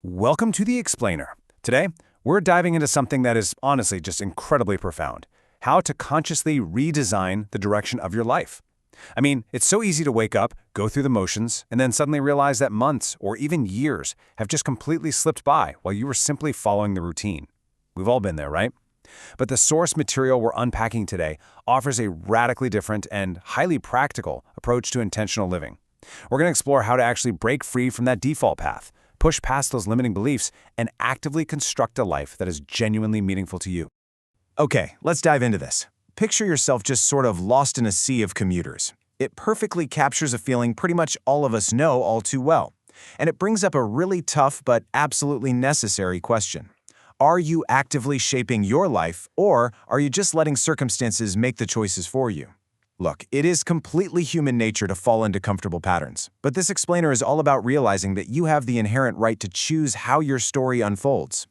Welcome to The Explainer. Today, we're diving into something that is honestly just incredibly profound. How to consciously redesign the direction of your life. I mean, it's so easy to wake up, go through the motions, and then suddenly realize that months or even years have just completely slipped by while you were simply following the routine. We've all been there, right? But the source material we're unpacking today offers a radically different and highly practical approach to intentional living. We're going to explore how to actually break free from that default path, push past those limiting beliefs, and actively construct a life that is genuinely meaningful to you. Okay, let's dive into this. Picture yourself just sort of lost in a sea of commuters. It perfectly captures a feeling pretty much all of us know all too well. And it brings up a really tough but absolutely necessary question. Are you actively shaping your life, or are you just letting circumstances make the choices for you? Look, it is completely human nature to fall into comfortable patterns, but this explainer is all about realizing that you have the inherent right to choose how your story unfolds.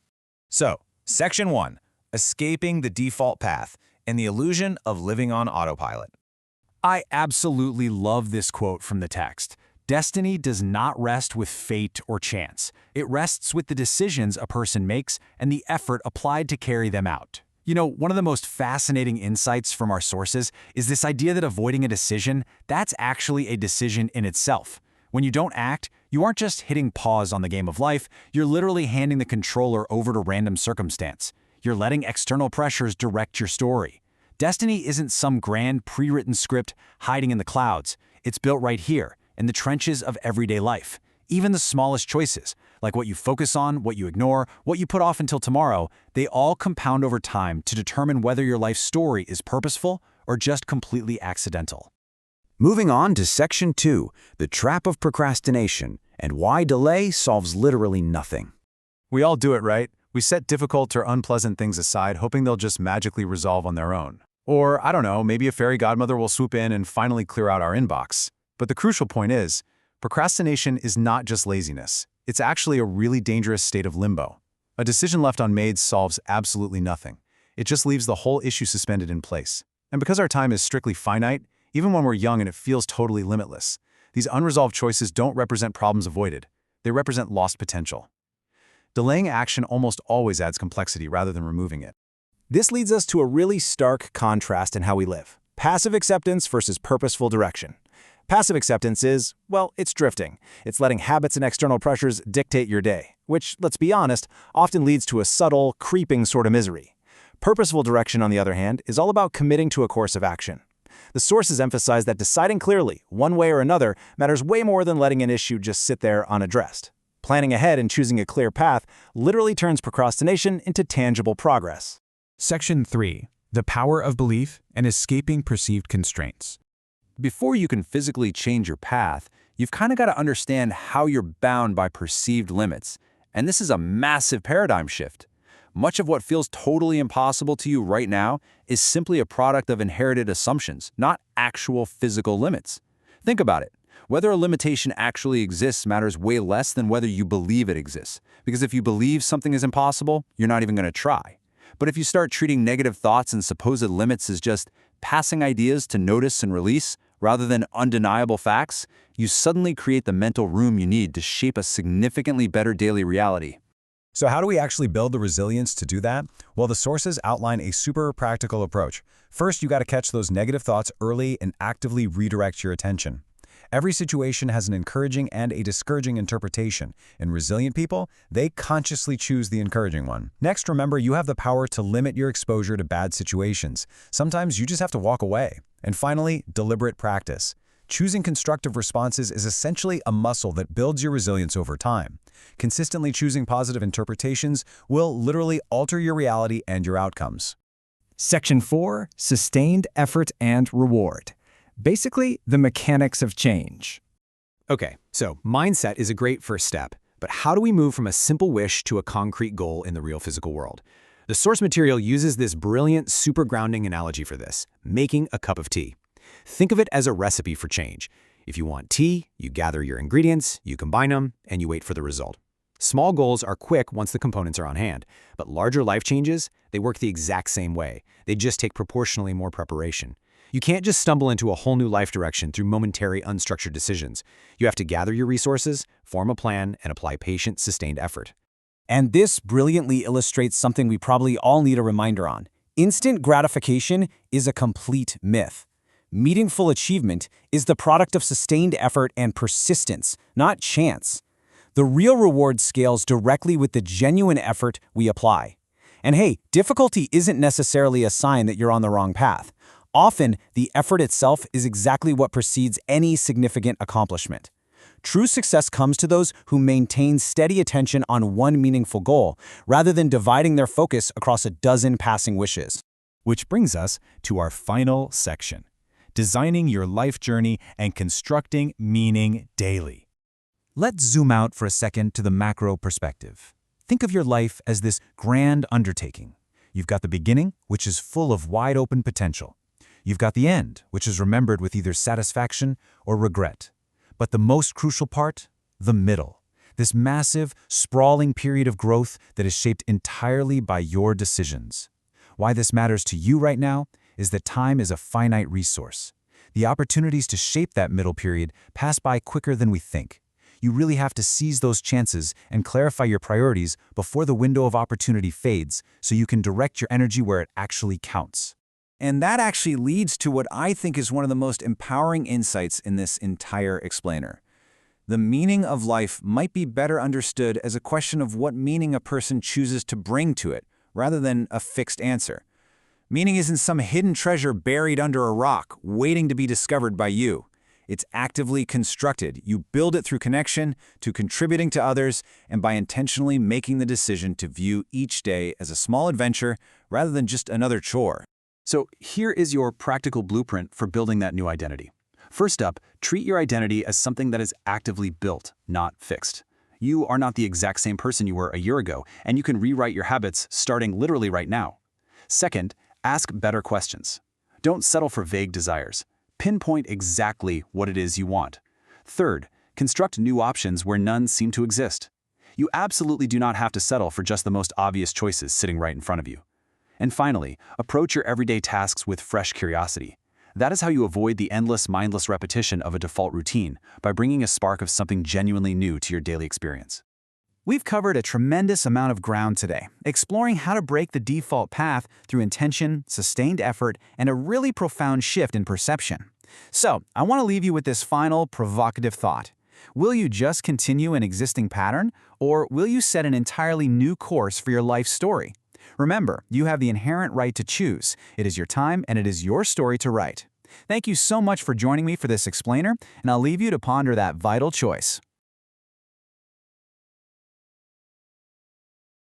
So, Section 1, Escaping the Default Path and the Illusion of Living on Autopilot. I absolutely love this quote from the text. Destiny does not rest with fate or chance. It rests with the decisions a person makes and the effort applied to carry them out. You know, one of the most fascinating insights from our sources is this idea that avoiding a decision, that's actually a decision in itself. When you don't act, you aren't just hitting pause on the game of life, you're literally handing the controller over to random circumstance. You're letting external pressures direct your story. Destiny isn't some grand pre-written script hiding in the clouds. It's built right here, in the trenches of everyday life. Even the smallest choices, like what you focus on, what you ignore, what you put off until tomorrow, they all compound over time to determine whether your life story is purposeful or just completely accidental. Moving on to Section 2, the trap of procrastination, and why delay solves literally nothing. We all do it, right? We set difficult or unpleasant things aside, hoping they'll just magically resolve on their own. Or, I don't know, maybe a fairy godmother will swoop in and finally clear out our inbox. But the crucial point is, procrastination is not just laziness. It's actually a really dangerous state of limbo. A decision left unmade solves absolutely nothing. It just leaves the whole issue suspended in place. And because our time is strictly finite, even when we're young and it feels totally limitless, these unresolved choices don't represent problems avoided. They represent lost potential. Delaying action almost always adds complexity rather than removing it. This leads us to a really stark contrast in how we live. Passive acceptance versus purposeful direction. Passive acceptance is, well, it's drifting. It's letting habits and external pressures dictate your day, which, let's be honest, often leads to a subtle, creeping sort of misery. Purposeful direction, on the other hand, is all about committing to a course of action. The sources emphasize that deciding clearly, one way or another, matters way more than letting an issue just sit there unaddressed. Planning ahead and choosing a clear path literally turns procrastination into tangible progress. Section 3. The Power of Belief and Escaping Perceived Constraints. Before you can physically change your path, you've kind of got to understand how you're bound by perceived limits. And this is a massive paradigm shift. Much of what feels totally impossible to you right now is simply a product of inherited assumptions, not actual physical limits. Think about it. Whether a limitation actually exists matters way less than whether you believe it exists. Because if you believe something is impossible, you're not even going to try. But if you start treating negative thoughts and supposed limits as just passing ideas to notice and release, rather than undeniable facts, you suddenly create the mental room you need to shape a significantly better daily reality. So how do we actually build the resilience to do that? Well, the sources outline a super practical approach. First, you got to catch those negative thoughts early and actively redirect your attention. Every situation has an encouraging and a discouraging interpretation. In resilient people, they consciously choose the encouraging one. Next, remember you have the power to limit your exposure to bad situations. Sometimes you just have to walk away. And finally, deliberate practice. Choosing constructive responses is essentially a muscle that builds your resilience over time. Consistently choosing positive interpretations will literally alter your reality and your outcomes. Section 4, Sustained Effort and Reward. Basically, the mechanics of change. Okay, so mindset is a great first step, but how do we move from a simple wish to a concrete goal in the real physical world? The source material uses this brilliant, super grounding analogy for this, making a cup of tea. Think of it as a recipe for change. If you want tea, you gather your ingredients, you combine them, and you wait for the result. Small goals are quick once the components are on hand, but larger life changes, they work the exact same way. They just take proportionally more preparation. You can't just stumble into a whole new life direction through momentary, unstructured decisions. You have to gather your resources, form a plan, and apply patient, sustained effort. And this brilliantly illustrates something we probably all need a reminder on. Instant gratification is a complete myth. Meaningful achievement is the product of sustained effort and persistence, not chance. The real reward scales directly with the genuine effort we apply. And hey, difficulty isn't necessarily a sign that you're on the wrong path. Often, the effort itself is exactly what precedes any significant accomplishment. True success comes to those who maintain steady attention on one meaningful goal, rather than dividing their focus across a dozen passing wishes. Which brings us to our final section: designing your life journey and constructing meaning daily. Let's zoom out for a second to the macro perspective. Think of your life as this grand undertaking. You've got the beginning, which is full of wide-open potential. You've got the end, which is remembered with either satisfaction or regret. But the most crucial part? The middle. This massive, sprawling period of growth that is shaped entirely by your decisions. Why this matters to you right now is that time is a finite resource. The opportunities to shape that middle period pass by quicker than we think. You really have to seize those chances and clarify your priorities before the window of opportunity fades, so you can direct your energy where it actually counts. And that actually leads to what I think is one of the most empowering insights in this entire explainer. The meaning of life might be better understood as a question of what meaning a person chooses to bring to it, rather than a fixed answer. Meaning isn't some hidden treasure buried under a rock, waiting to be discovered by you. It's actively constructed. You build it through connection, to contributing to others, and by intentionally making the decision to view each day as a small adventure rather than just another chore. So here is your practical blueprint for building that new identity. First up, treat your identity as something that is actively built, not fixed. You are not the exact same person you were a year ago, and you can rewrite your habits starting literally right now. Second, ask better questions. Don't settle for vague desires. Pinpoint exactly what it is you want. Third, construct new options where none seem to exist. You absolutely do not have to settle for just the most obvious choices sitting right in front of you. And finally, approach your everyday tasks with fresh curiosity. That is how you avoid the endless, mindless repetition of a default routine, by bringing a spark of something genuinely new to your daily experience. We've covered a tremendous amount of ground today, exploring how to break the default path through intention, sustained effort, and a really profound shift in perception. So, I want to leave you with this final, provocative thought. Will you just continue an existing pattern, or will you set an entirely new course for your life story? Remember, you have the inherent right to choose. It is your time, and it is your story to write. Thank you so much for joining me for this explainer, and I'll leave you to ponder that vital choice.